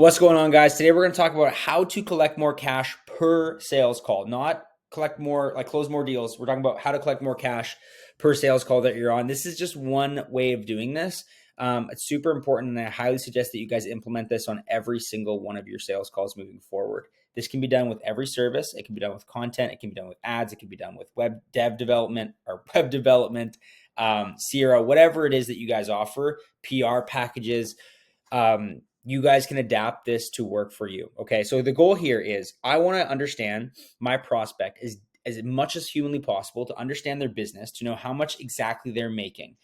What's going on, guys? Today we're going to talk about how to collect more cash per sales call, not collect more, like close more deals. We're talking about how to collect more cash per sales call that you're on. This is just one way of doing this. It's super important, and I highly suggest that you guys implement this on every single one of your sales calls moving forward. This can be done with every service. It can be done with content. It can be done with ads. It can be done with web dev development or web development, CRO, whatever it is that you guys offer, PR packages. You guys can adapt this to work for you. Okay. So the goal here is I want to understand my prospect as much as humanly possible, to understand their business, to know how much exactly they're making.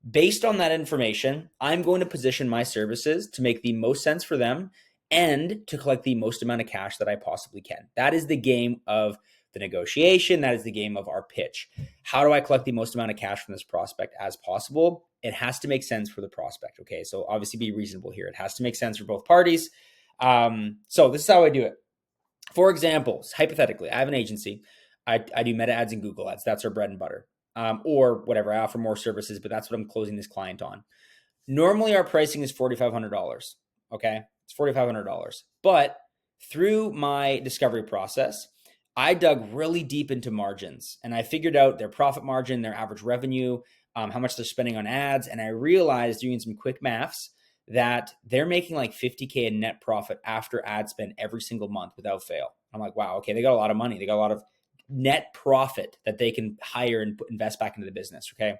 Based on that information, I'm going to position my services to make the most sense for them and to collect the most amount of cash that I possibly can. That is the game of the negotiation. That is the game of our pitch. How do I collect the most amount of cash from this prospect as possible? It has to make sense for the prospect. Okay. So obviously be reasonable here. It has to make sense for both parties. So this is how I do it. For example, hypothetically, I have an agency. I do meta ads and Google ads. That's our bread and butter. Or whatever. I offer more services, but that's what I'm closing this client on. Normally our pricing is $4,500. Okay. It's $4,500. But through my discovery process, I dug really deep into margins, and I figured out their profit margin, their average revenue, how much they're spending on ads. And I realized, doing some quick maths, that they're making like 50K in net profit after ad spend every single month without fail. I'm like, wow, okay, they got a lot of money. They got a lot of net profit that they can hire and invest back into the business. Okay.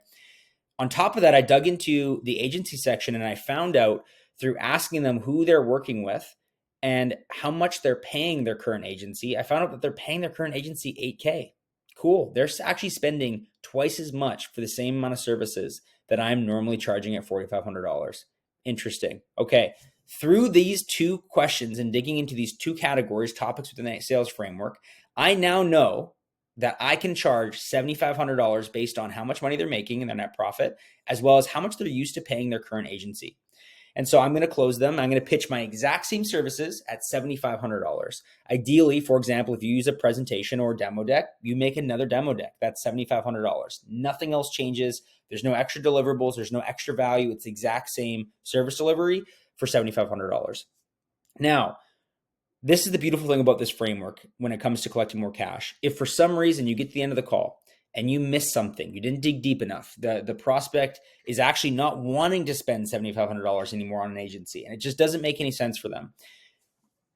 On top of that, I dug into the agency section, and I found out through asking them who they're working with and how much they're paying their current agency. I found out that they're paying their current agency $8K. Cool. They're actually spending twice as much for the same amount of services that I'm normally charging at $4,500. Interesting. Okay. Through these two questions and digging into these two categories, topics within the sales framework, I now know that I can charge $7,500 based on how much money they're making in their net profit, as well as how much they're used to paying their current agency. And so I'm going to close them. I'm going to pitch my exact same services at $7,500. Ideally, for example, if you use a presentation or a demo deck, you make another demo deck. That's $7,500. Nothing else changes. There's no extra deliverables. There's no extra value. It's the exact same service delivery for $7,500. Now, this is the beautiful thing about this framework when it comes to collecting more cash. If for some reason you get to the end of the call and you miss something, you didn't dig deep enough, the prospect is actually not wanting to spend $7,500 anymore on an agency, and it just doesn't make any sense for them.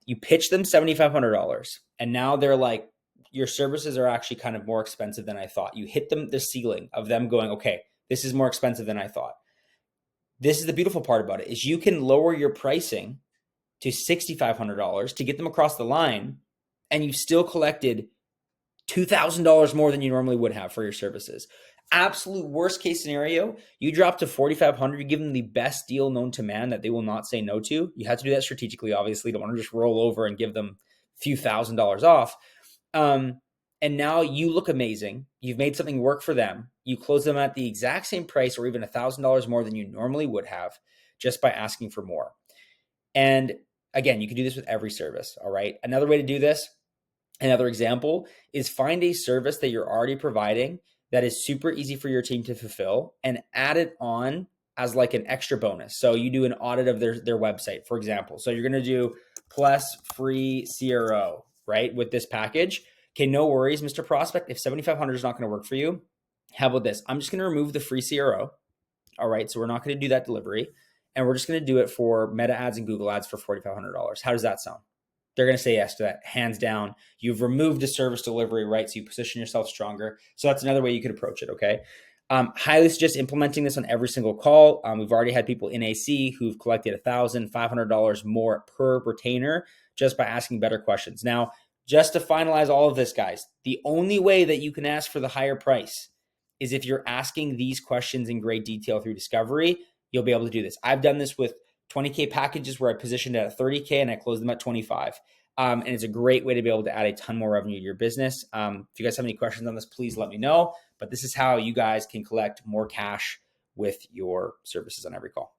You pitch them $7,500, and now they're like, your services are actually kind of more expensive than I thought. You hit them the ceiling of them going, okay, this is more expensive than I thought. This is the beautiful part about it, is you can lower your pricing to $6,500 to get them across the line, and you've still collected $2,000 more than you normally would have for your services. Absolute worst case scenario, you drop to $4,500, you give them the best deal known to man that they will not say no to. You have to do that strategically, obviously. You don't want to just roll over and give them a few $1,000s off. And now you look amazing. You've made something work for them. You close them at the exact same price or even $1,000 more than you normally would have just by asking for more. And again, you can do this with every service. All right. Another way to do this, another example, is find a service that you're already providing that is super easy for your team to fulfill and add it on as like an extra bonus. So you do an audit of their website, for example. So you're going to do plus free CRO, right, with this package. Okay, no worries, Mr. Prospect. If $7,500 is not going to work for you, how about this? I'm just going to remove the free CRO. All right. So we're not going to do that delivery. And we're just going to do it for meta ads and Google ads for $4,500. How does that sound? They're going to say yes to that, hands down. You've removed the service delivery, right? So you position yourself stronger. So that's another way you could approach it, okay? Highly suggest implementing this on every single call. We've already had people in AC who've collected $1,500 more per retainer just by asking better questions. Now, just to finalize all of this, guys, the only way that you can ask for the higher price is if you're asking these questions in great detail through discovery. You'll be able to do this. I've done this with 20K packages where I positioned at 30K and I closed them at 25. And it's a great way to be able to add a ton more revenue to your business. If you guys have any questions on this, please let me know. But this is how you guys can collect more cash with your services on every call.